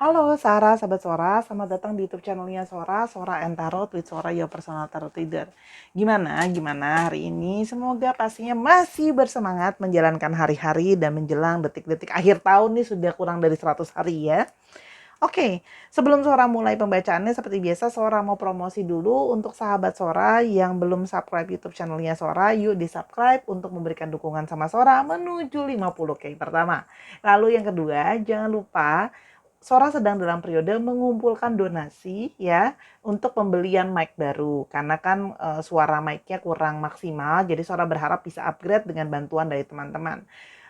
Halo Sarah, sahabat Sora, selamat datang di YouTube channelnya Sora, Sora and Tarot with Sora, your personal tarot reader. Gimana hari ini? Semoga pastinya masih bersemangat menjalankan hari-hari dan menjelang detik-detik akhir tahun nih, sudah kurang dari 100 hari ya. Oke, sebelum Sora mulai pembacaannya seperti biasa Sora mau promosi dulu untuk sahabat Sora yang belum subscribe YouTube channelnya Sora, yuk di-subscribe untuk memberikan dukungan sama Sora menuju 50K pertama. Lalu yang kedua, jangan lupa Sora sedang dalam periode mengumpulkan donasi ya untuk pembelian mic baru karena kan suara mic-nya kurang maksimal, jadi Sora berharap bisa upgrade dengan bantuan dari teman-teman.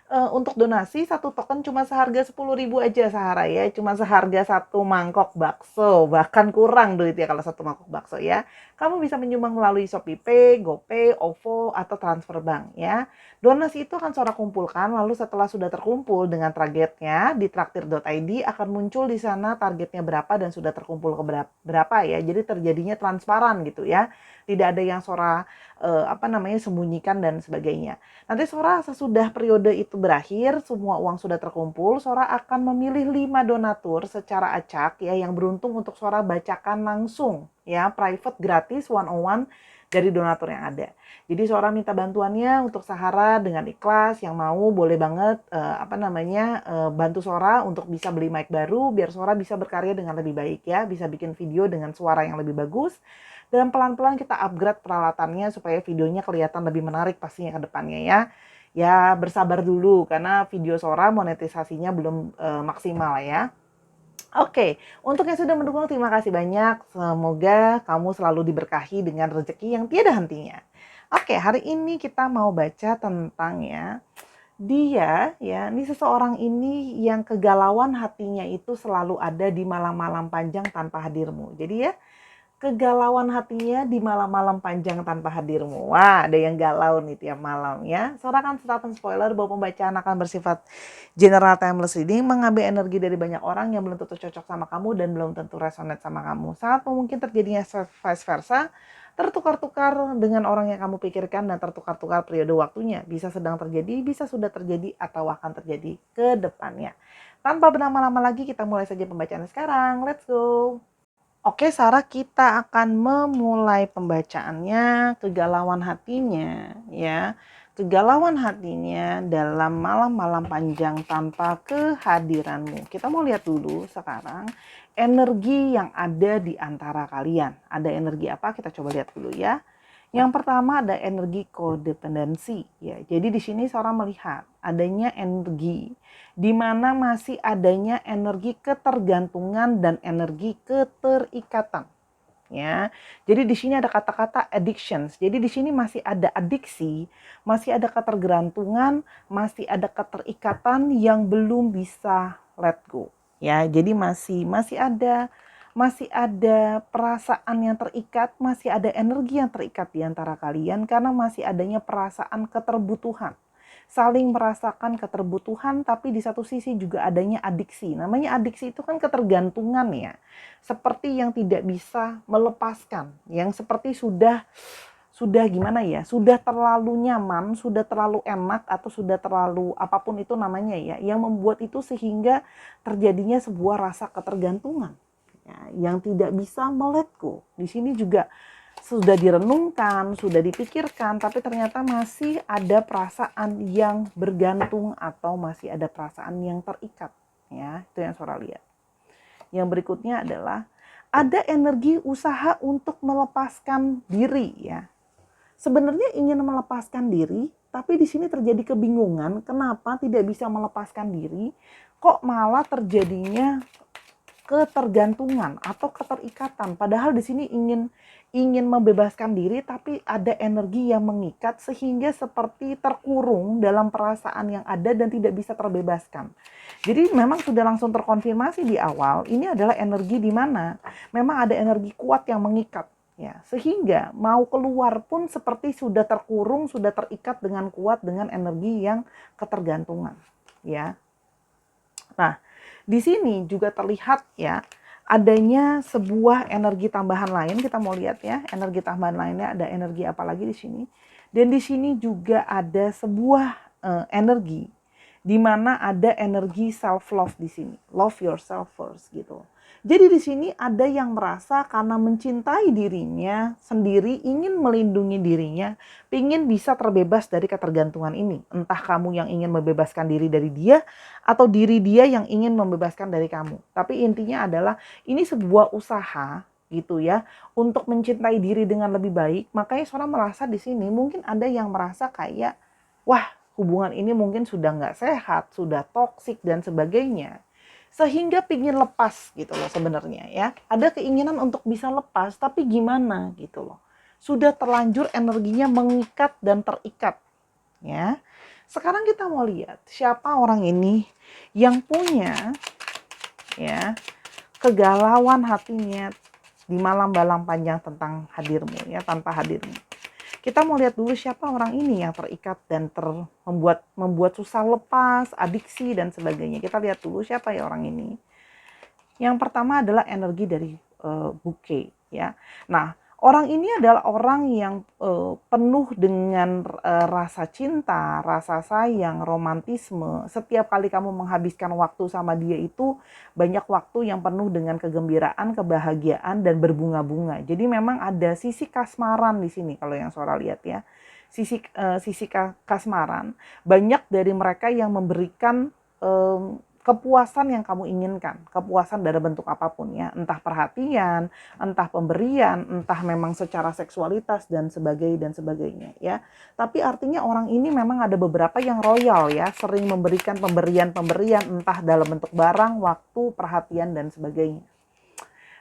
Untuk donasi satu token cuma seharga 10.000 aja Sahara ya, cuma seharga satu mangkok bakso, bahkan kurang duit ya kalau satu mangkok bakso ya. Kamu bisa menyumbang melalui ShopeePay, GoPay, OVO, atau transfer bank ya. Donasi itu akan Sora kumpulkan, lalu setelah sudah terkumpul dengan targetnya di traktir.id akan muncul di sana targetnya berapa dan sudah terkumpul ke berapa ya. Jadi terjadinya transparan gitu ya. Tidak ada yang Sora sembunyikan dan sebagainya. Nanti Sora sesudah periode itu berakhir, semua uang sudah terkumpul, Sora akan memilih 5 donatur secara acak ya yang beruntung untuk Sora bacakan langsung ya, private gratis one-on-one dari donatur yang ada. Jadi Sora minta bantuannya untuk Sahara dengan ikhlas, yang mau boleh banget bantu Sora untuk bisa beli mic baru biar Sora bisa berkarya dengan lebih baik ya, bisa bikin video dengan suara yang lebih bagus. Dan pelan-pelan kita upgrade peralatannya supaya videonya kelihatan lebih menarik pastinya ke depannya ya. Ya bersabar dulu karena video Sora monetisasinya belum maksimal ya. Oke, untuk yang sudah mendukung terima kasih banyak. Semoga kamu selalu diberkahi dengan rezeki yang tiada hentinya. Oke, hari ini kita mau baca tentang ini seseorang ini yang kegalauan hatinya itu selalu ada di malam-malam panjang tanpa hadirmu. Jadi ya, kegalauan hatinya di malam-malam panjang tanpa hadirmu. Wah, ada yang galau nih tiap malam ya. Sora kan start spoiler bahwa pembacaan akan bersifat general timeless reading, mengambil energi dari banyak orang yang belum tentu cocok sama kamu dan belum tentu resonate sama kamu. Sangat mungkin terjadinya vice versa, tertukar-tukar dengan orang yang kamu pikirkan dan tertukar-tukar periode waktunya. Bisa sedang terjadi, bisa sudah terjadi, atau akan terjadi ke depannya. Tanpa berlama-lama lagi, kita mulai saja pembacaan sekarang. Let's go! Oke, Sarah, kita akan memulai pembacaannya. Kegalauan hatinya, ya. Kegalauan hatinya dalam malam-malam panjang tanpa kehadiranmu. Kita mau lihat dulu sekarang energi yang ada di antara kalian. Ada energi apa? Kita coba lihat dulu ya. Yang pertama ada energi kodependensi ya. Jadi di sini seorang melihat adanya energi di mana masih adanya energi ketergantungan dan energi keterikatan ya. Jadi di sini ada kata-kata addictions. Jadi di sini masih ada adiksi, masih ada ketergantungan, masih ada keterikatan yang belum bisa let go. Ya, jadi masih ada perasaan yang terikat, masih ada energi yang terikat di antara kalian karena masih adanya perasaan keterbutuhan. Saling merasakan keterbutuhan tapi di satu sisi juga adanya adiksi. Namanya adiksi itu kan ketergantungan ya. Seperti yang tidak bisa melepaskan, yang seperti sudah gimana ya, sudah terlalu nyaman, sudah terlalu enak atau sudah terlalu apapun itu namanya ya, yang membuat itu sehingga terjadinya sebuah rasa ketergantungan ya, yang tidak bisa melet go. Di sini juga sudah direnungkan, sudah dipikirkan, tapi ternyata masih ada perasaan yang bergantung atau masih ada perasaan yang terikat. Ya, itu yang Sora lihat. Yang berikutnya adalah ada energi usaha untuk melepaskan diri ya. Sebenarnya ingin melepaskan diri, tapi di sini terjadi kebingungan kenapa tidak bisa melepaskan diri, kok malah terjadinya ketergantungan atau keterikatan. Padahal di sini ingin membebaskan diri tapi ada energi yang mengikat sehingga seperti terkurung dalam perasaan yang ada dan tidak bisa terbebaskan. Jadi memang sudah langsung terkonfirmasi di awal, ini adalah energi di mana memang ada energi kuat yang mengikat. Ya, sehingga mau keluar pun seperti sudah terkurung, sudah terikat dengan kuat dengan energi yang ketergantungan. Ya. Nah, di sini juga terlihat ya adanya sebuah energi tambahan lain. Kita mau lihat ya, energi tambahan lainnya ada energi apa lagi di sini. Dan di sini juga ada sebuah energi di mana ada energi self love di sini, love yourself first gitu. Jadi di sini ada yang merasa karena mencintai dirinya sendiri, ingin melindungi dirinya, ingin bisa terbebas dari ketergantungan ini. Entah kamu yang ingin membebaskan diri dari dia, atau diri dia yang ingin membebaskan dari kamu. Tapi intinya adalah ini sebuah usaha gitu ya, untuk mencintai diri dengan lebih baik. Makanya Sora merasa di sini mungkin ada yang merasa kayak, wah hubungan ini mungkin sudah nggak sehat, sudah toksik dan sebagainya. Sehingga pingin lepas gitu loh sebenarnya ya. Ada keinginan untuk bisa lepas, tapi gimana gitu loh. Sudah terlanjur energinya mengikat dan terikat ya. Sekarang kita mau lihat siapa orang ini yang punya ya kegalauan hatinya di malam-malam panjang tentang hadirmu ya, tanpa hadirmu. Kita mau lihat dulu siapa orang ini yang terikat dan membuat susah lepas, adiksi dan sebagainya. Kita lihat dulu siapa ya orang ini. Yang pertama adalah energi dari bouquet ya. Nah, orang ini adalah orang yang penuh dengan rasa cinta, rasa sayang, romantisme. Setiap kali kamu menghabiskan waktu sama dia itu banyak waktu yang penuh dengan kegembiraan, kebahagiaan dan berbunga-bunga. Jadi memang ada sisi kasmaran di sini kalau yang Sora lihat ya. Sisi kasmaran. Banyak dari mereka yang memberikan kepuasan yang kamu inginkan, kepuasan dari bentuk apapun ya, entah perhatian, entah pemberian, entah memang secara seksualitas dan sebagainya ya. Tapi artinya orang ini memang ada beberapa yang royal ya, sering memberikan pemberian entah dalam bentuk barang, waktu, perhatian dan sebagainya.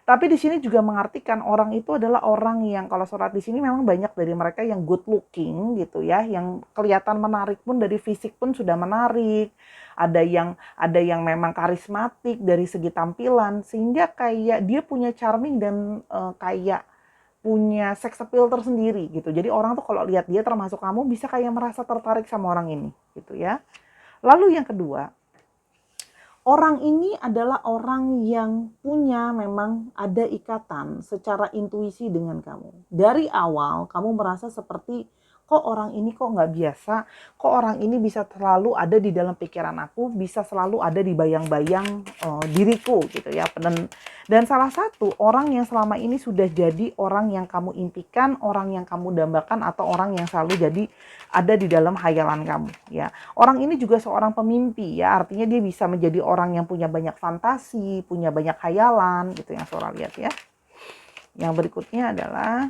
Tapi di sini juga mengartikan orang itu adalah orang yang kalau surat di sini memang banyak dari mereka yang good looking gitu ya, yang kelihatan menarik pun dari fisik pun sudah menarik. Ada yang memang karismatik dari segi tampilan sehingga kayak dia punya charming dan kayak punya sex appeal tersendiri gitu. Jadi orang tuh kalau lihat dia termasuk kamu bisa kayak merasa tertarik sama orang ini gitu ya. Lalu yang kedua, orang ini adalah orang yang punya memang ada ikatan secara intuisi dengan kamu. Dari awal kamu merasa seperti kok orang ini kok nggak biasa, kok orang ini bisa selalu ada di dalam pikiran aku, bisa selalu ada di bayang-bayang diriku gitu ya. Dan salah satu orang yang selama ini sudah jadi orang yang kamu impikan, orang yang kamu dambakan atau orang yang selalu jadi ada di dalam hayalan kamu ya. Orang ini juga seorang pemimpi ya, artinya dia bisa menjadi orang yang punya banyak fantasi, punya banyak hayalan gitu yang Sora lihat ya. Yang berikutnya adalah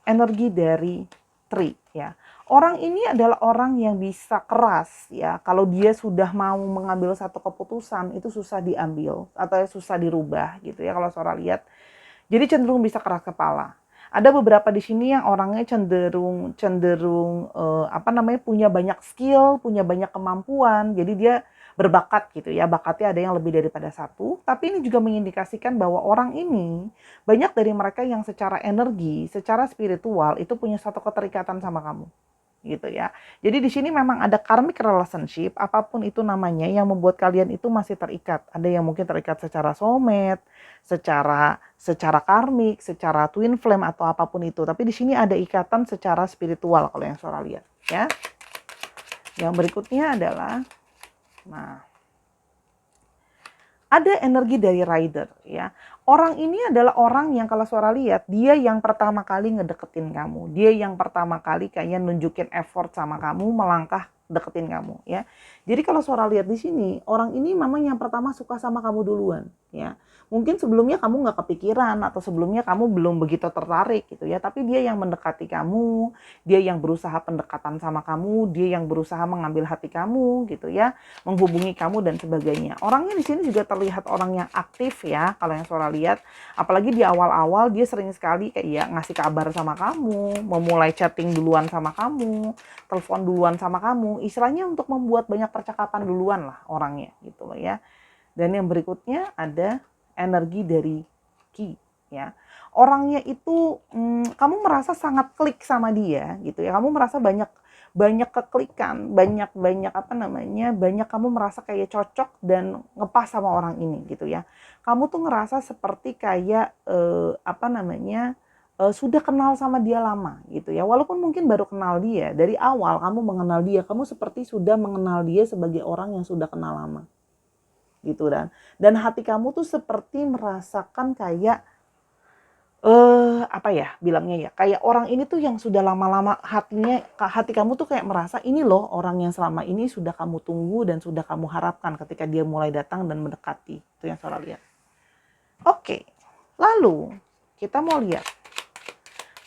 energi dari Tri ya. Orang ini adalah orang yang bisa keras ya. Kalau dia sudah mau mengambil satu keputusan itu susah diambil atau susah dirubah gitu ya kalau Sora lihat. Jadi cenderung bisa keras kepala. Ada beberapa di sini yang orangnya cenderung punya banyak skill, punya banyak kemampuan. Jadi dia berbakat gitu ya. Bakatnya ada yang lebih daripada satu, tapi ini juga mengindikasikan bahwa orang ini banyak dari mereka yang secara energi, secara spiritual itu punya satu keterikatan sama kamu. Gitu ya. Jadi di sini memang ada karmic relationship, apapun itu namanya yang membuat kalian itu masih terikat. Ada yang mungkin terikat secara soulmate, secara karmik, secara twin flame atau apapun itu. Tapi di sini ada ikatan secara spiritual kalau yang Sora lihat, ya. Yang berikutnya adalah ada energi dari rider ya. Orang ini adalah orang yang kalau Sora lihat dia yang pertama kali ngedeketin kamu. Dia yang pertama kali kayaknya nunjukin effort sama kamu, melangkah deketin kamu ya. Jadi kalau Sora lihat di sini, orang ini memang yang pertama suka sama kamu duluan ya. Mungkin sebelumnya kamu nggak kepikiran atau sebelumnya kamu belum begitu tertarik gitu ya. Tapi dia yang mendekati kamu, dia yang berusaha pendekatan sama kamu, dia yang berusaha mengambil hati kamu gitu ya, menghubungi kamu dan sebagainya. Orangnya di sini juga terlihat orang yang aktif ya kalau yang Sora lihat. Apalagi di awal-awal dia sering sekali kayak ngasih kabar sama kamu, memulai chatting duluan sama kamu, telepon duluan sama kamu. Istilahnya untuk membuat banyak percakapan duluan lah orangnya gitu loh ya. Dan yang berikutnya ada energi dari Ki ya. Orangnya itu kamu merasa sangat klik sama dia gitu ya. Kamu merasa banyak keklikan, banyak kamu merasa kayak cocok dan ngepas sama orang ini gitu ya. Kamu tuh ngerasa seperti kayak sudah kenal sama dia lama gitu ya. Walaupun mungkin baru kenal dia, dari awal kamu mengenal dia, kamu seperti sudah mengenal dia sebagai orang yang sudah kenal lama. Gitu dan hati kamu tuh seperti merasakan kayak apa ya bilangnya ya, kayak orang ini tuh yang sudah lama-lama hati kamu tuh kayak merasa ini loh orang yang selama ini sudah kamu tunggu dan sudah kamu harapkan ketika dia mulai datang dan mendekati. Itu yang Sora lihat. Oke, lalu kita mau lihat,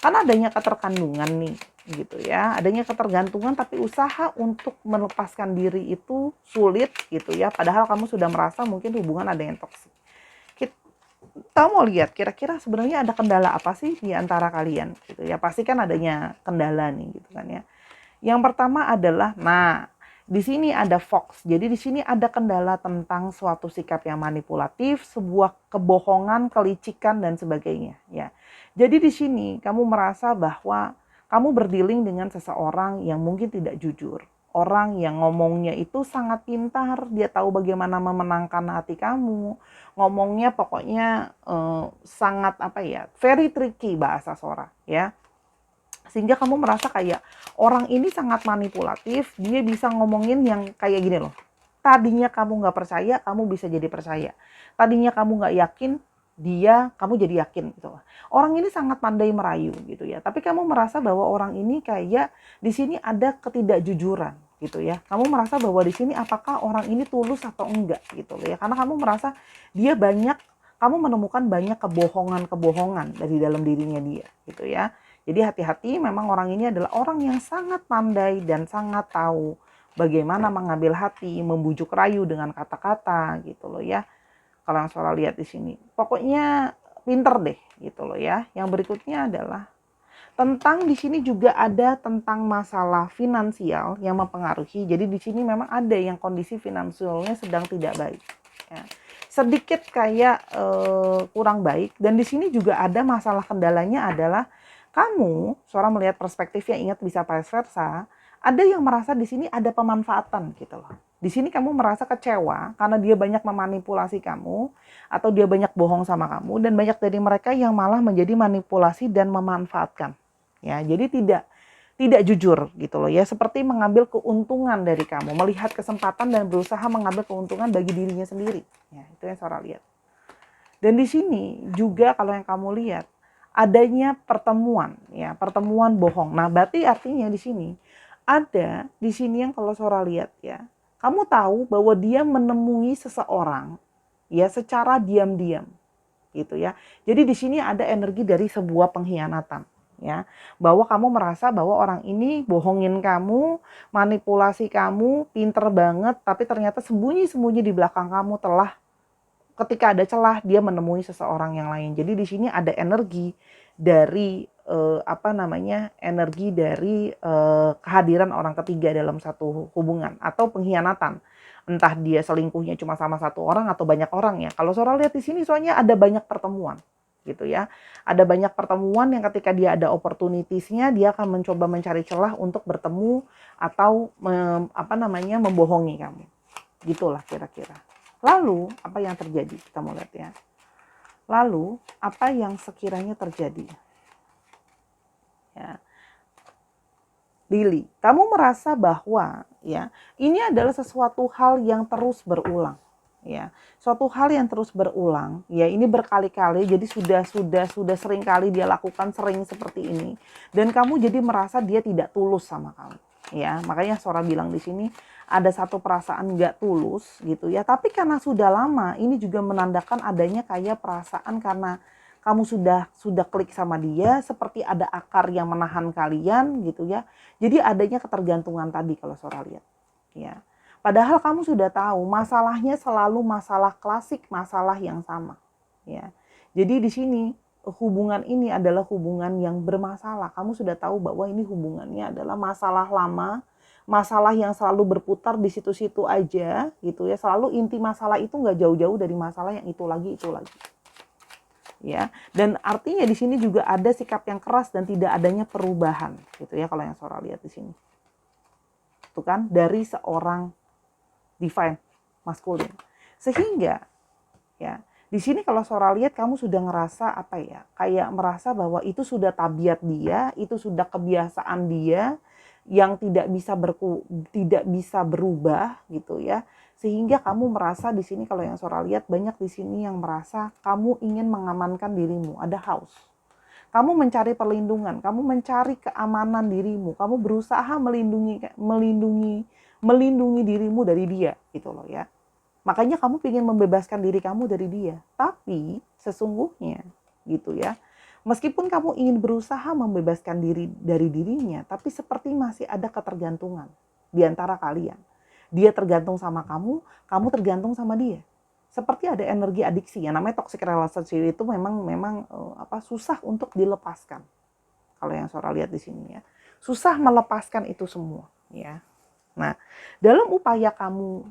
kan adanya keterkandungan nih gitu ya, adanya ketergantungan tapi usaha untuk melepaskan diri itu sulit gitu ya, padahal kamu sudah merasa mungkin hubungan ada yang toksik. Kita mau lihat kira-kira sebenarnya ada kendala apa sih di antara kalian gitu ya, pasti kan adanya kendala nih gitu kan ya. Yang pertama adalah, nah di sini ada Fox, jadi di sini ada kendala tentang suatu sikap yang manipulatif, sebuah kebohongan, kelicikan dan sebagainya ya. Jadi di sini kamu merasa bahwa kamu berdealing dengan seseorang yang mungkin tidak jujur. Orang yang ngomongnya itu sangat pintar, dia tahu bagaimana memenangkan hati kamu. Ngomongnya pokoknya sangat apa ya, very tricky bahasa Sora ya. Sehingga kamu merasa kayak orang ini sangat manipulatif, dia bisa ngomongin yang kayak gini loh. Tadinya kamu nggak percaya, kamu bisa jadi percaya. Tadinya kamu nggak yakin, kamu jadi yakin gitu. Orang ini sangat pandai merayu gitu ya. Tapi kamu merasa bahwa orang ini kayak di sini ada ketidakjujuran gitu ya. Kamu merasa bahwa di sini apakah orang ini tulus atau enggak gitu loh ya. Karena kamu merasa kamu menemukan banyak kebohongan-kebohongan dari dalam dirinya dia gitu ya. Jadi hati-hati, memang orang ini adalah orang yang sangat pandai dan sangat tahu bagaimana mengambil hati, membujuk rayu dengan kata-kata gitu loh ya. Kalau yang Sora lihat di sini, pokoknya pinter deh gitu loh ya. Yang berikutnya adalah tentang di sini juga ada tentang masalah finansial yang mempengaruhi. Jadi di sini memang ada yang kondisi finansialnya sedang tidak baik. Ya. Sedikit kayak kurang baik, dan di sini juga ada masalah kendalanya adalah kamu, Sora melihat perspektifnya, ingat bisa vice versa, ada yang merasa di sini ada pemanfaatan gitu loh. Di sini kamu merasa kecewa karena dia banyak memanipulasi kamu atau dia banyak bohong sama kamu, dan banyak dari mereka yang malah menjadi manipulasi dan memanfaatkan. Ya, jadi tidak jujur gitu loh ya, seperti mengambil keuntungan dari kamu, melihat kesempatan dan berusaha mengambil keuntungan bagi dirinya sendiri. Ya, itu yang Sora lihat. Dan di sini juga kalau yang kamu lihat adanya pertemuan ya, pertemuan bohong. Nah, berarti artinya di sini yang kalau Sora lihat ya, kamu tahu bahwa dia menemui seseorang ya secara diam-diam gitu ya. Jadi di sini ada energi dari sebuah pengkhianatan ya. Bahwa kamu merasa bahwa orang ini bohongin kamu, manipulasi kamu, pinter banget, tapi ternyata sembunyi-sembunyi di belakang kamu telah ketika ada celah dia menemui seseorang yang lain. Jadi di sini ada energi dari energi dari kehadiran orang ketiga dalam satu hubungan atau pengkhianatan. Entah dia selingkuhnya cuma sama satu orang atau banyak orang ya. Kalau Sora lihat di sini soalnya ada banyak pertemuan gitu ya. Ada banyak pertemuan yang ketika dia ada opportunities-nya dia akan mencoba mencari celah untuk bertemu atau membohongi kamu. Gitulah kira-kira. Lalu apa yang terjadi? Kita mau lihat ya. Lalu apa yang sekiranya terjadi? Ya. Lily, kamu merasa bahwa ya ini adalah sesuatu hal yang terus berulang. Ya, suatu hal yang terus berulang. Ya, ini berkali-kali. Jadi sudah sering kali dia lakukan, sering seperti ini. Dan kamu jadi merasa dia tidak tulus sama kamu. Ya, makanya Sora bilang di sini ada satu perasaan nggak tulus gitu ya. Tapi karena sudah lama, ini juga menandakan adanya kayak perasaan karena kamu sudah klik sama dia, seperti ada akar yang menahan kalian gitu ya. Jadi adanya ketergantungan tadi kalau Sora lihat. Ya. Padahal kamu sudah tahu masalahnya selalu masalah klasik, masalah yang sama. Ya. Jadi di sini hubungan ini adalah hubungan yang bermasalah. Kamu sudah tahu bahwa ini hubungannya adalah masalah lama, masalah yang selalu berputar di situ-situ aja gitu ya. Selalu inti masalah itu nggak jauh-jauh dari masalah yang itu lagi, itu lagi. Ya, dan artinya di sini juga ada sikap yang keras dan tidak adanya perubahan gitu ya kalau yang Sora lihat di sini. Itu kan dari seorang divine maskulin. Sehingga ya, Di sini kalau Sora lihat kamu sudah ngerasa apa ya, kayak merasa bahwa itu sudah tabiat dia, itu sudah kebiasaan dia yang tidak bisa berubah gitu ya. Sehingga kamu merasa di sini kalau yang Sora lihat banyak di sini yang merasa kamu ingin mengamankan dirimu, ada haus. Kamu mencari perlindungan, kamu mencari keamanan dirimu, kamu berusaha melindungi dirimu dari dia gitu loh ya. Makanya kamu ingin membebaskan diri kamu dari dia. Tapi sesungguhnya gitu ya. Meskipun kamu ingin berusaha membebaskan diri dari dirinya, tapi seperti masih ada ketergantungan di antara kalian. Dia tergantung sama kamu tergantung sama dia. Seperti ada energi adiksi yang namanya toxic relationship itu memang susah untuk dilepaskan. Kalau yang Sora lihat di sini ya. Susah melepaskan itu semua ya. Nah, dalam upaya kamu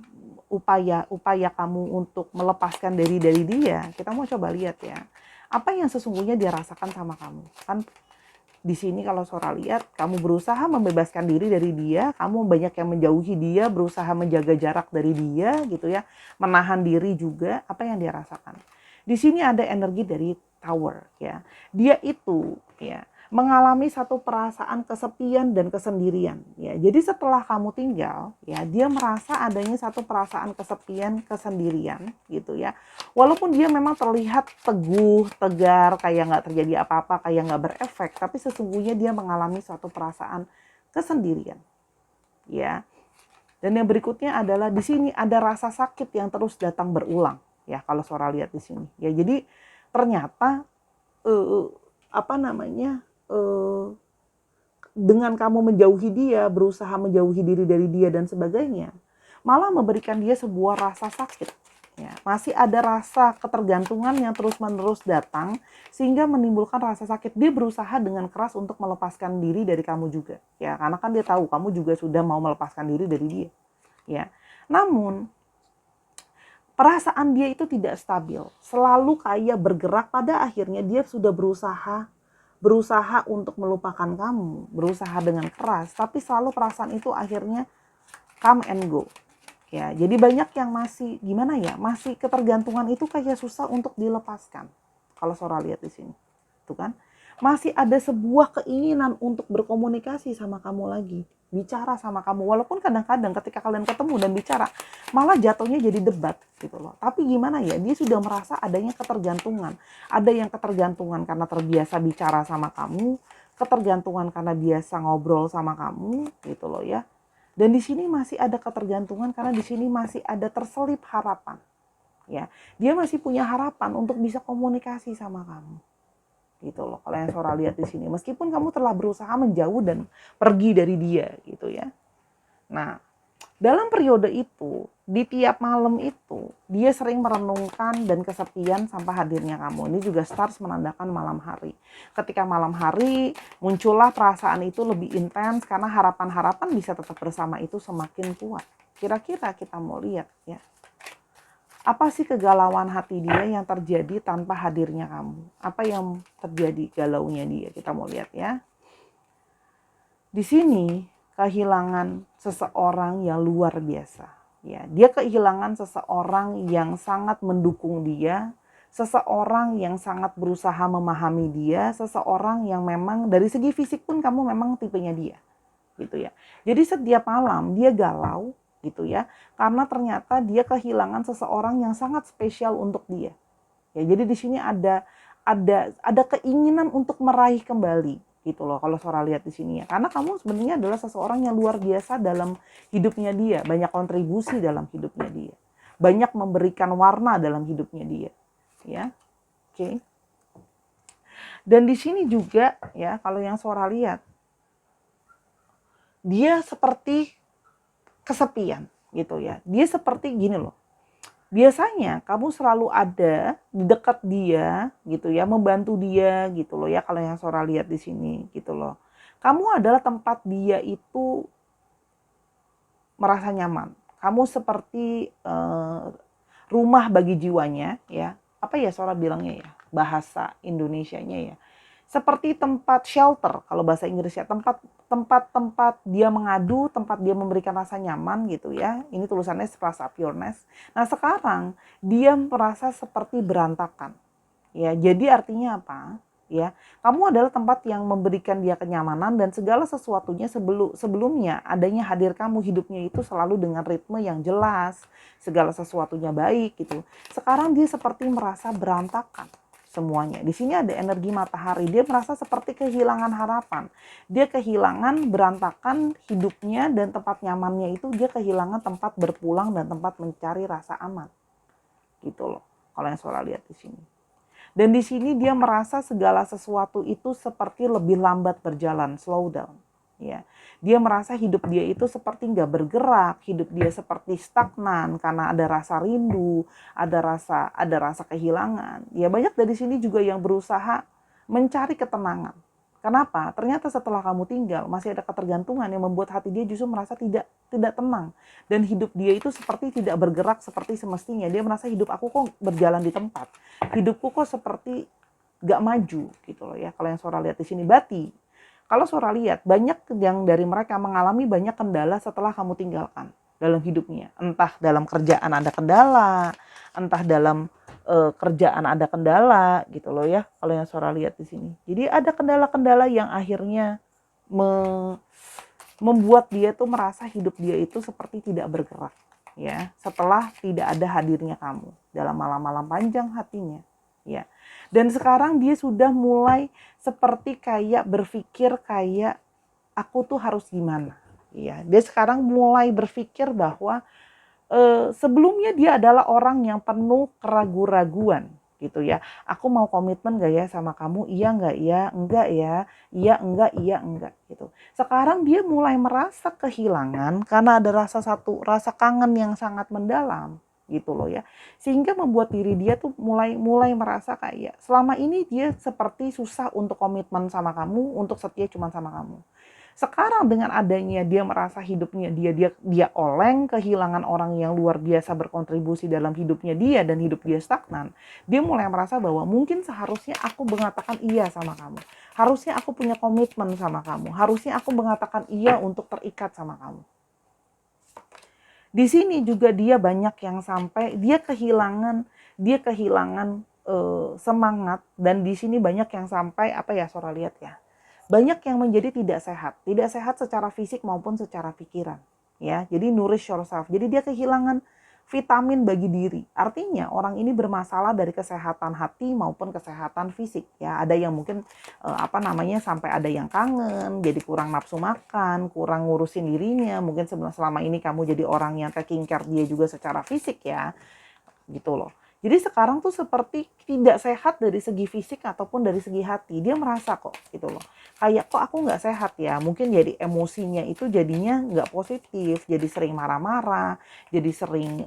untuk melepaskan diri dari dia, kita mau coba lihat ya. Apa yang sesungguhnya dia rasakan sama kamu? Kan di sini kalau Sora lihat, kamu berusaha membebaskan diri dari dia, kamu banyak yang menjauhi dia, berusaha menjaga jarak dari dia gitu ya, menahan diri juga. Apa yang dia rasakan? Di sini ada energi dari Tower ya. Dia itu ya mengalami satu perasaan kesepian dan kesendirian ya. Jadi setelah kamu tinggal ya, dia merasa adanya satu perasaan kesepian, kesendirian gitu ya. Walaupun dia memang terlihat teguh, tegar, kayak nggak terjadi apa-apa, kayak nggak berefek, tapi sesungguhnya dia mengalami suatu perasaan kesendirian ya. Dan yang berikutnya adalah di sini ada rasa sakit yang terus datang berulang ya, kalau Sora lihat di sini ya. Jadi ternyata dengan kamu menjauhi dia, berusaha menjauhi diri dari dia dan sebagainya, malah memberikan dia sebuah rasa sakit. Ya, masih ada rasa ketergantungan yang terus-menerus datang sehingga menimbulkan rasa sakit. Dia berusaha dengan keras untuk melepaskan diri dari kamu juga. Ya, karena kan dia tahu kamu juga sudah mau melepaskan diri dari dia. Ya. Namun perasaan dia itu tidak stabil, selalu kayak bergerak. Pada akhirnya dia sudah berusaha untuk melupakan kamu, berusaha dengan keras, tapi selalu perasaan itu akhirnya come and go. Ya, jadi banyak yang masih gimana ya, masih ketergantungan itu kayak susah untuk dilepaskan. Kalau Sora lihat di sini, tuh kan, masih ada sebuah keinginan untuk berkomunikasi sama kamu lagi, bicara sama kamu. Walaupun kadang-kadang ketika kalian ketemu dan bicara, malah jatuhnya jadi debat gitu loh. Tapi gimana ya, dia sudah merasa adanya ketergantungan. Ada yang ketergantungan karena terbiasa bicara sama kamu, ketergantungan karena biasa ngobrol sama kamu gitu loh ya. Dan di sini masih ada ketergantungan karena di sini masih ada terselip harapan. Ya, dia masih punya harapan untuk bisa komunikasi sama kamu. Gitu loh. Kalau yang Sora lihat di sini, meskipun kamu telah berusaha menjauh dan pergi dari dia gitu ya. Nah, dalam periode itu, di tiap malam itu, dia sering merenungkan dan kesepian sampai hadirnya kamu. Ini juga stars menandakan malam hari. Ketika malam hari, muncullah perasaan itu lebih intens karena harapan-harapan bisa tetap bersama itu semakin kuat. Kira-kira kita mau lihat ya. Apa sih kegalauan hati dia yang terjadi tanpa hadirnya kamu? Apa yang terjadi galaunya dia? Kita mau lihat ya. Di sini kehilangan seseorang yang luar biasa. Ya, dia kehilangan seseorang yang sangat mendukung dia, seseorang yang sangat berusaha memahami dia, seseorang yang memang dari segi fisik pun kamu memang tipenya dia. Gitu ya. Jadi setiap malam dia galau gitu ya, karena ternyata dia kehilangan seseorang yang sangat spesial untuk dia. Ya, jadi di sini ada keinginan untuk meraih kembali gitu loh kalau Sora lihat di sini ya. Karena kamu sebenarnya adalah seseorang yang luar biasa dalam hidupnya dia, banyak kontribusi dalam hidupnya dia. Banyak memberikan warna dalam hidupnya dia. Ya. Oke. Dan di sini juga ya kalau yang Sora lihat dia seperti kesepian gitu ya. Dia seperti gini loh. Biasanya kamu selalu ada di dekat dia gitu ya, membantu dia gitu loh ya kalau yang Sora lihat di sini gitu loh. Kamu adalah tempat dia itu merasa nyaman. Kamu seperti rumah bagi jiwanya ya. Apa ya Sora bilangnya ya? Bahasa Indonesianya ya. seperti tempat shelter kalau bahasa Inggrisnya, tempat dia mengadu, tempat dia memberikan rasa nyaman gitu ya. Ini tulisannya rasa pureness. Nah sekarang dia merasa seperti berantakan. Ya, jadi artinya apa? Ya, kamu adalah tempat yang memberikan dia kenyamanan dan segala sesuatunya sebelumnya adanya hadir kamu, hidupnya itu selalu dengan ritme yang jelas, segala sesuatunya baik gitu. Sekarang dia seperti merasa berantakan semuanya. Di sini ada energi matahari, dia merasa seperti kehilangan harapan. Dia kehilangan berantakan hidupnya dan tempat nyamannya itu, dia kehilangan tempat berpulang dan tempat mencari rasa aman. Gitu loh. Kalau yang Sora lihat di sini. Dan di sini dia merasa segala sesuatu itu seperti lebih lambat berjalan, slow down. Ya, dia merasa hidup dia itu seperti nggak bergerak, hidup dia seperti stagnan karena ada rasa rindu, ada rasa kehilangan. Ya banyak dari sini juga yang berusaha mencari ketenangan. Kenapa? Ternyata setelah kamu tinggal masih ada ketergantungan yang membuat hati dia justru merasa tidak tenang dan hidup dia itu seperti tidak bergerak seperti semestinya. Dia merasa hidup aku kok berjalan di tempat, hidupku kok seperti gak maju gitu loh ya. Kalau yang Sora lihat di sini Bati, kalau Sora lihat banyak yang dari mereka mengalami banyak kendala setelah kamu tinggalkan dalam hidupnya. Entah dalam kerjaan ada kendala, entah dalam kerjaan ada kendala gitu loh ya. Kalau yang Sora lihat di sini. Jadi ada kendala-kendala yang akhirnya membuat dia tuh merasa hidup dia itu seperti tidak bergerak ya setelah tidak ada hadirnya kamu dalam malam-malam panjang hatinya ya. Dan sekarang dia sudah mulai seperti kayak berpikir kayak aku tuh harus gimana ya. Dia sekarang mulai berpikir bahwa sebelumnya dia adalah orang yang penuh keraguan-raguan gitu ya. Aku mau komitmen gak ya sama kamu? Iya gak ya? Enggak ya? Iya enggak, iya enggak gitu. Sekarang dia mulai merasa kehilangan karena ada rasa kangen yang sangat mendalam gitu loh ya. Sehingga membuat diri dia tuh mulai merasa kayak selama ini dia seperti susah untuk komitmen sama kamu, untuk setia cuma sama kamu. Sekarang dengan adanya dia merasa hidupnya dia oleng, kehilangan orang yang luar biasa berkontribusi dalam hidupnya dia dan hidup dia stagnan. Dia mulai merasa bahwa mungkin seharusnya aku mengatakan iya sama kamu. Harusnya aku punya komitmen sama kamu. Harusnya aku mengatakan iya untuk terikat sama kamu. Di sini juga dia banyak yang sampai dia kehilangan semangat dan di sini banyak yang sampai apa ya Sora lihat ya. Banyak yang menjadi tidak sehat secara fisik maupun secara pikiran, ya. Jadi nourish yourself. Jadi dia kehilangan vitamin bagi diri. Artinya orang ini bermasalah dari kesehatan hati maupun kesehatan fisik, ya. Ada yang mungkin sampai ada yang kangen, jadi kurang nafsu makan, kurang ngurusin dirinya. Mungkin selama ini kamu jadi orang yang taking care dia juga secara fisik ya, gitu loh. Jadi sekarang tuh seperti tidak sehat dari segi fisik ataupun dari segi hati. Dia merasa kok gitu loh. Kayak kok aku nggak sehat ya. Mungkin jadi emosinya itu jadinya nggak positif. Jadi sering marah-marah. Jadi sering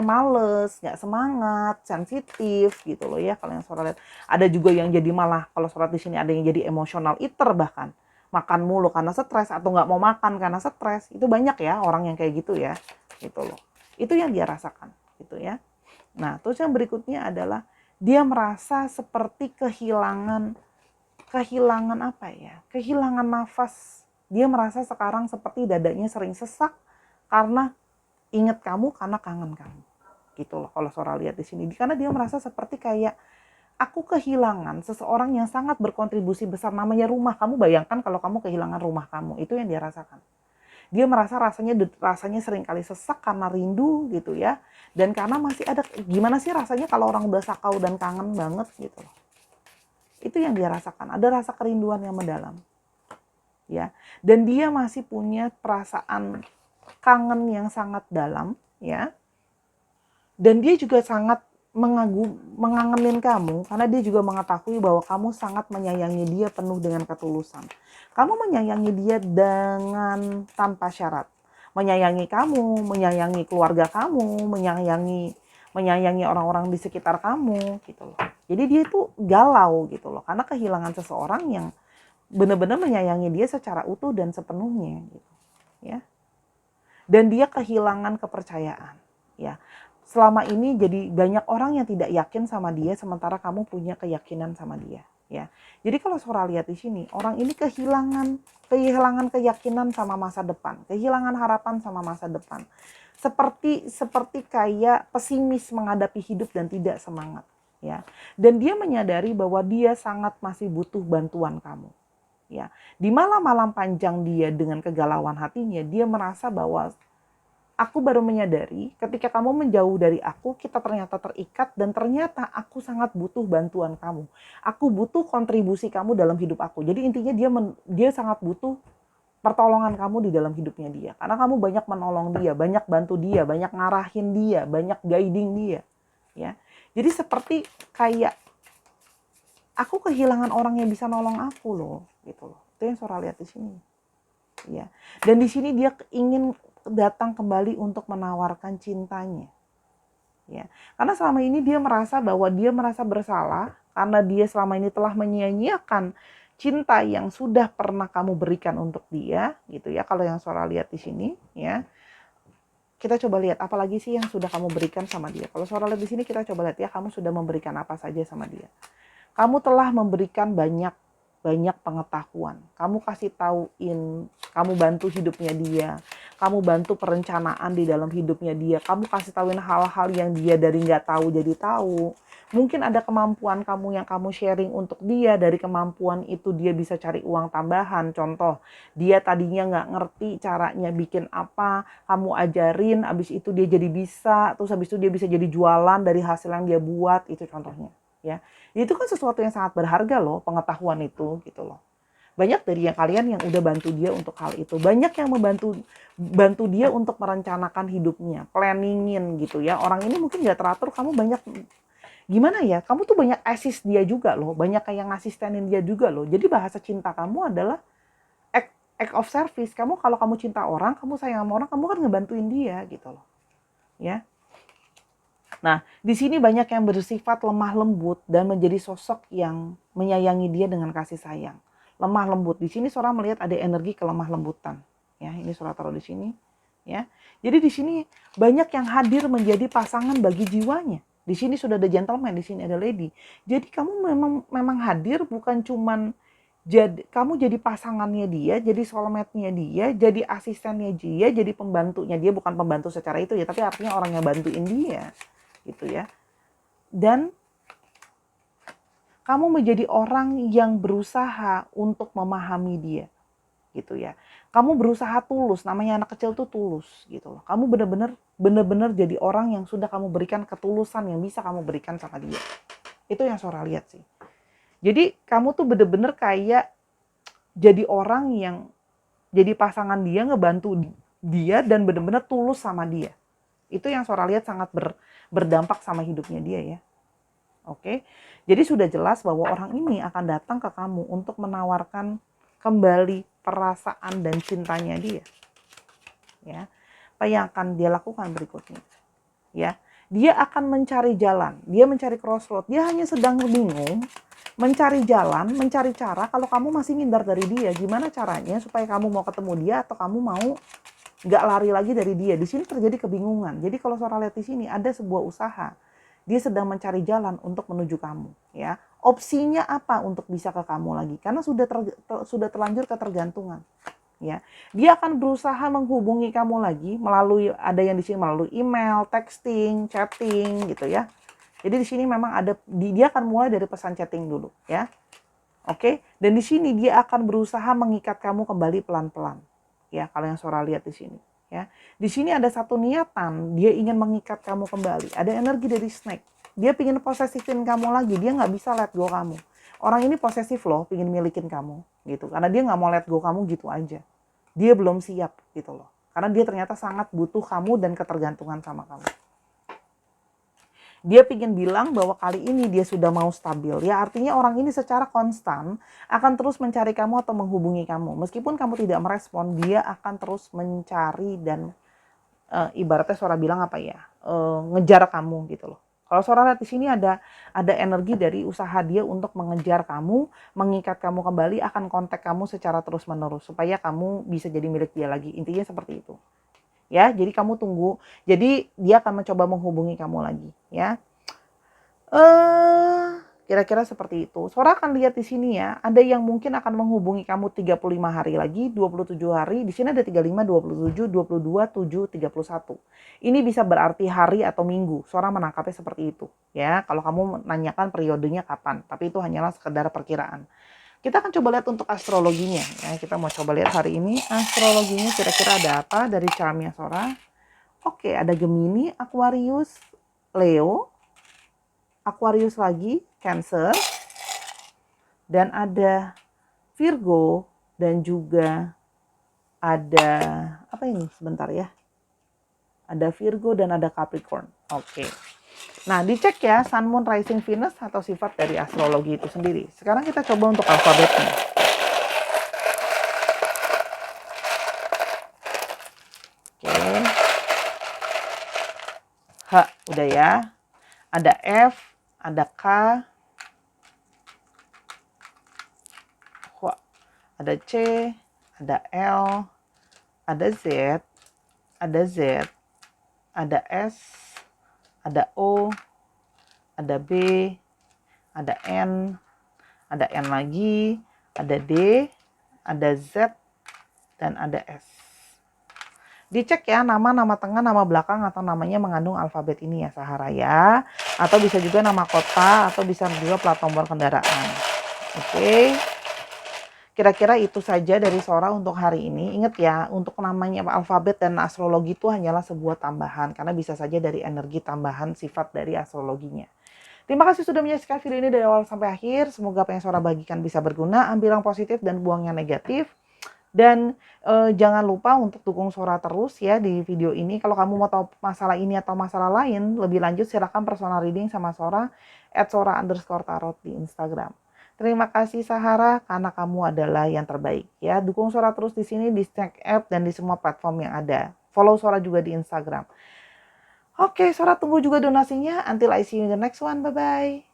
males, nggak semangat, sensitif gitu loh ya. Kalau yang Sora lihat. Ada juga yang jadi malah kalau Sora di sini ada yang jadi emotional eater bahkan. Makan mulu karena stres atau nggak mau makan karena stres. Itu banyak ya orang yang kayak gitu ya. Gitu loh. Itu yang dia rasakan gitu ya. Nah, terus yang berikutnya adalah dia merasa seperti kehilangan apa ya? Kehilangan nafas. Dia merasa sekarang seperti dadanya sering sesak karena ingat kamu, karena kangen kamu. Gitu loh kalau Sora lihat di sini. Karena dia merasa seperti kayak aku kehilangan seseorang yang sangat berkontribusi besar namanya rumah. Kamu bayangkan kalau kamu kehilangan rumah kamu, itu yang dia rasakan. Dia merasa rasanya sering kali sesak karena rindu gitu ya. Dan karena masih ada gimana sih rasanya kalau orang udah sakau dan kangen banget gitu loh. Itu yang dia rasakan, ada rasa kerinduan yang mendalam. Ya. Dan dia masih punya perasaan kangen yang sangat dalam ya. Dan dia juga sangat mengangenin kamu karena dia juga mengetahui bahwa kamu sangat menyayangi dia penuh dengan ketulusan. Kamu menyayangi dia dengan tanpa syarat. Menyayangi kamu, menyayangi keluarga kamu, menyayangi orang-orang di sekitar kamu gitu loh. Jadi dia itu galau gitu loh karena kehilangan seseorang yang benar-benar menyayangi dia secara utuh dan sepenuhnya gitu. Ya. Dan dia kehilangan kepercayaan, ya. Selama ini jadi banyak orang yang tidak yakin sama dia sementara kamu punya keyakinan sama dia ya. Jadi kalau Sora lihat di sini, orang ini kehilangan keyakinan sama masa depan, kehilangan harapan sama masa depan. Seperti kayak pesimis menghadapi hidup dan tidak semangat, ya. Dan dia menyadari bahwa dia sangat masih butuh bantuan kamu, ya. Di malam-malam panjang dia dengan kegalauan hatinya, dia merasa bahwa aku baru menyadari ketika kamu menjauh dari aku, kita ternyata terikat dan ternyata aku sangat butuh bantuan kamu. Aku butuh kontribusi kamu dalam hidup aku. Jadi intinya dia sangat butuh pertolongan kamu di dalam hidupnya dia. Karena kamu banyak menolong dia, banyak bantu dia, banyak ngarahin dia, banyak guiding dia, ya. Jadi seperti kayak aku kehilangan orang yang bisa nolong aku loh, gitu loh. Itu yang Sora lihat di sini. Ya. Dan di sini dia ingin datang kembali untuk menawarkan cintanya. Ya. Karena selama ini dia merasa bersalah karena dia selama ini telah menyia-nyiakan cinta yang sudah pernah kamu berikan untuk dia, gitu ya. Kalau yang Sora lihat di sini, ya. Kita coba lihat apalagi sih yang sudah kamu berikan sama dia. Kalau Sora lihat di sini kita coba lihat ya, kamu sudah memberikan apa saja sama dia. Kamu telah memberikan banyak pengetahuan. Kamu kasih tauin, kamu bantu hidupnya dia, kamu bantu perencanaan di dalam hidupnya dia, kamu kasih tauin hal-hal yang dia dari nggak tahu jadi tahu. Mungkin ada kemampuan kamu yang kamu sharing untuk dia, dari kemampuan itu dia bisa cari uang tambahan. Contoh, dia tadinya nggak ngerti caranya bikin apa, kamu ajarin, abis itu dia jadi bisa, terus abis itu dia bisa jadi jualan dari hasil yang dia buat, itu contohnya. Ya, itu kan sesuatu yang sangat berharga loh, pengetahuan itu, gitu loh. Banyak dari yang kalian yang udah bantu dia untuk hal itu, banyak yang bantu dia untuk merencanakan hidupnya, planningin gitu ya. Orang ini mungkin nggak teratur, kamu banyak gimana ya, kamu tuh banyak assist dia juga loh, banyak kayak ngasistenin dia juga loh. Jadi bahasa cinta kamu adalah act of service. Kalau kamu cinta orang, kamu sayang sama orang, kamu kan ngebantuin dia gitu loh, ya. Nah, di sini banyak yang bersifat lemah lembut dan menjadi sosok yang menyayangi dia dengan kasih sayang. Lemah lembut. Di sini Sora melihat ada energi kelemah lembutan. Ya, ini Sora taruh di sini. Ya, jadi di sini banyak yang hadir menjadi pasangan bagi jiwanya. Di sini sudah ada gentleman, di sini ada lady. Jadi kamu memang hadir bukan cuman kamu jadi pasangannya dia, jadi soulmate-nya dia, jadi asistennya dia, jadi pembantunya dia, bukan pembantu secara itu ya, tapi artinya orang yang bantuin dia, gitu ya. Dan kamu menjadi orang yang berusaha untuk memahami dia, gitu ya. Kamu berusaha tulus, namanya anak kecil tuh tulus, gitu loh. Kamu benar-benar jadi orang yang sudah kamu berikan ketulusan yang bisa kamu berikan sama dia. Itu yang Sora lihat sih. Jadi kamu tuh bener-bener kayak jadi orang yang jadi pasangan dia, ngebantu dia dan bener-bener tulus sama dia. Itu yang Sora lihat sangat berdampak sama hidupnya dia ya. Oke. Jadi sudah jelas bahwa orang ini akan datang ke kamu untuk menawarkan kembali perasaan dan cintanya dia. Ya. Apa yang akan dia lakukan berikutnya? Ya. Dia akan mencari jalan, dia mencari crossroad, dia hanya sedang bingung mencari jalan, mencari cara kalau kamu masih ngindar dari dia. Gimana caranya supaya kamu mau ketemu dia atau kamu mau nggak lari lagi dari dia. Di sini terjadi kebingungan. Jadi kalau Sora lihat di sini ada sebuah usaha. Dia sedang mencari jalan untuk menuju kamu. Ya, opsinya apa untuk bisa ke kamu lagi? Karena sudah terlanjur ketergantungan. Ya, dia akan berusaha menghubungi kamu lagi melalui, ada yang di sini melalui email, texting, chatting gitu ya. Jadi di sini memang ada, dia akan mulai dari pesan chatting dulu ya. Oke, dan di sini dia akan berusaha mengikat kamu kembali pelan-pelan. Ya, kalau yang Sora lihat di sini ya. Di sini ada satu niatan, dia ingin mengikat kamu kembali. Ada energi dari snake. Dia ingin posesifin kamu lagi, dia nggak bisa let go kamu. Orang ini posesif loh, ingin milikin kamu gitu. Karena dia nggak mau let go kamu gitu aja. Dia belum siap gitu loh. Karena dia ternyata sangat butuh kamu dan ketergantungan sama kamu. Dia ingin bilang bahwa kali ini dia sudah mau stabil. Ya artinya orang ini secara konstan akan terus mencari kamu atau menghubungi kamu. Meskipun kamu tidak merespon, dia akan terus mencari dan ibaratnya Sora bilang apa ya, ngejar kamu gitu loh. Kalau Sora lihat di sini ada energi dari usaha dia untuk mengejar kamu, mengikat kamu kembali, akan kontak kamu secara terus menerus supaya kamu bisa jadi milik dia lagi. Intinya seperti itu. Ya, jadi kamu tunggu. Jadi dia akan mencoba menghubungi kamu lagi, ya. Kira-kira seperti itu. Sora akan lihat di sini ya, ada yang mungkin akan menghubungi kamu 35 hari lagi, 27 hari, di sini ada 35, 27, 22, 7, 31. Ini bisa berarti hari atau minggu. Sora menangkapnya seperti itu ya. Kalau kamu menanyakan periodenya kapan, tapi itu hanyalah sekedar perkiraan. Kita akan coba lihat untuk astrologinya ya. Kita mau coba lihat hari ini astrologinya kira-kira ada apa dari charmnya Sora. Oke, ada Gemini, Aquarius, Leo, Aquarius lagi, Cancer, dan ada Virgo, dan juga ada apa ini sebentar ya, ada Virgo dan ada Capricorn. Oke, nah dicek ya Sun, Moon, Rising, Venus atau sifat dari astrologi itu sendiri. Sekarang kita coba untuk alfabetnya. Oke, H udah ya, ada F, ada K, ada C, ada L, ada Z, ada Z, ada S, ada O, ada B, ada N lagi, ada D, ada Z, dan ada S. Dicek ya nama tengah, nama belakang, atau namanya mengandung alfabet ini ya Sahara ya. Atau bisa juga nama kota, atau bisa juga plat nomor kendaraan. Oke. Kira-kira itu saja dari Sora untuk hari ini. Ingat ya, untuk namanya alfabet dan astrologi itu hanyalah sebuah tambahan. Karena bisa saja dari energi tambahan sifat dari astrologinya. Terima kasih sudah menyaksikan video ini dari awal sampai akhir. Semoga apa yang Sora bagikan bisa berguna. Ambil yang positif dan buang yang negatif. Dan jangan lupa untuk dukung Sora terus ya di video ini. Kalau kamu mau tahu masalah ini atau masalah lain lebih lanjut, silakan personal reading sama Sora @sora_tarot di Instagram. Terima kasih Sahara, karena kamu adalah yang terbaik ya. Dukung Sora terus di sini, di Snack App dan di semua platform yang ada. Follow Sora juga di Instagram. Oke, Sora tunggu juga donasinya. Until I see you in the next one. Bye-bye.